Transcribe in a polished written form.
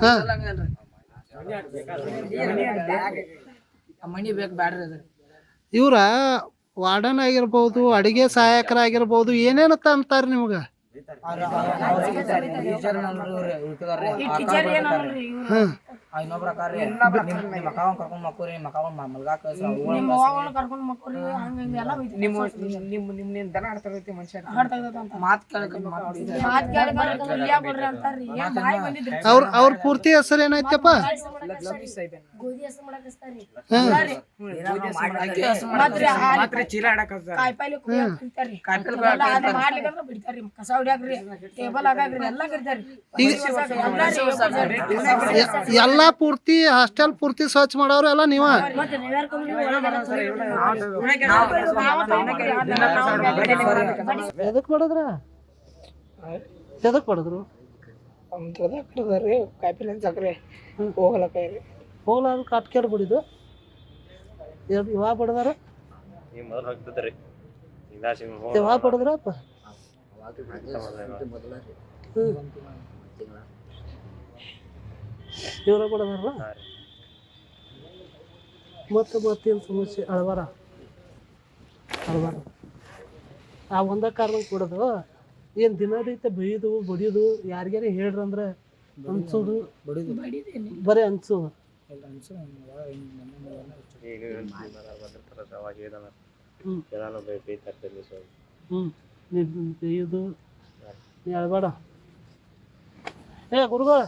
ಹಾ ಮನಿ ಬೇಕು ಬ್ಯಾಡ್ರಿ ಅದು. ಇವ್ರ ವಾರ್ಡನ್ ಆಗಿರ್ಬೋದು, ಅಡಿಗೆ ಸಹಾಯಕರಾಗಿರ್ಬೋದು, ಏನೇನತ್ತ ಅಂತಾರ ನಿಮ್ಗ? ಇನ್ನೊಬ್ಬ ಪ್ರಕಾರ ಕರ್ಕೊಂಡ್ ಮಕ್ಕಳ್ರಿ ಮಲ್ಗಾಕ ದನ ಆಡ್ತೈತಿ ಮನುಷ್ಯ ಮಾತ್ ಅವ್ರ ಪೂರ್ತಿ ಹೆಸರು ಏನೈತಪ್ಪ? ಚೀಲ ಆಡಕ ಕಸ ಹೊಡ್ಯಾಕ್ರಿ ಟೇಬಲ್ ಹಾಕಾಕ್ರಿ ಎಲ್ಲಾ ಕರಿತಾರಿ. ಎಲ್ಲಾ ಪೂರ್ತಿ ಹಾಸ್ಟೆಲ್ ಪೂರ್ತಿ ಸ್ವಚ್ಛ ಮಾಡೋರು ಎಲ್ಲ ನೀವ? ಎದಕ್ ಮಾಡಿದ್ರ? ಎದಕ್ ಮಾಡಿದ್ರು? ಕಾಯಿಪಲ್ಲೆ ಸಕ್ರೆ ಹೋಗ್ಲಕ್ಕಾಯ್ರಿ ಹೋಗ್ಲಾರ ಕಾಟ್ಕೇರ್ ಬಿಡಿದು ಇವಾಗ ಬಡದಾರ ಯಾವಾಗ ಬಡದ್ರಪ್ಪ? ಇವ್ರ ಬಡದಾರ ಮತ್ತೇನು ಸಮಸ್ಯೆ? ಅಳವಾರ ಆ ಒಂದ ಕಾರಣಕ್ಕೆ ಬಿಡೋದು ಏನು ದಿನದೈತೆ ಬೈಯೋದು ಬಡಿಯೋದು ಯಾರಿಗಾರ ಹೇಳ್ರಂದ್ರೆ ಅನ್ಸೋದು ಬರೀ ಅನ್ಸೋದು. ಬೇಯುದು ಹೇಳ್ಬೇಡ. ಗುರುಗಳು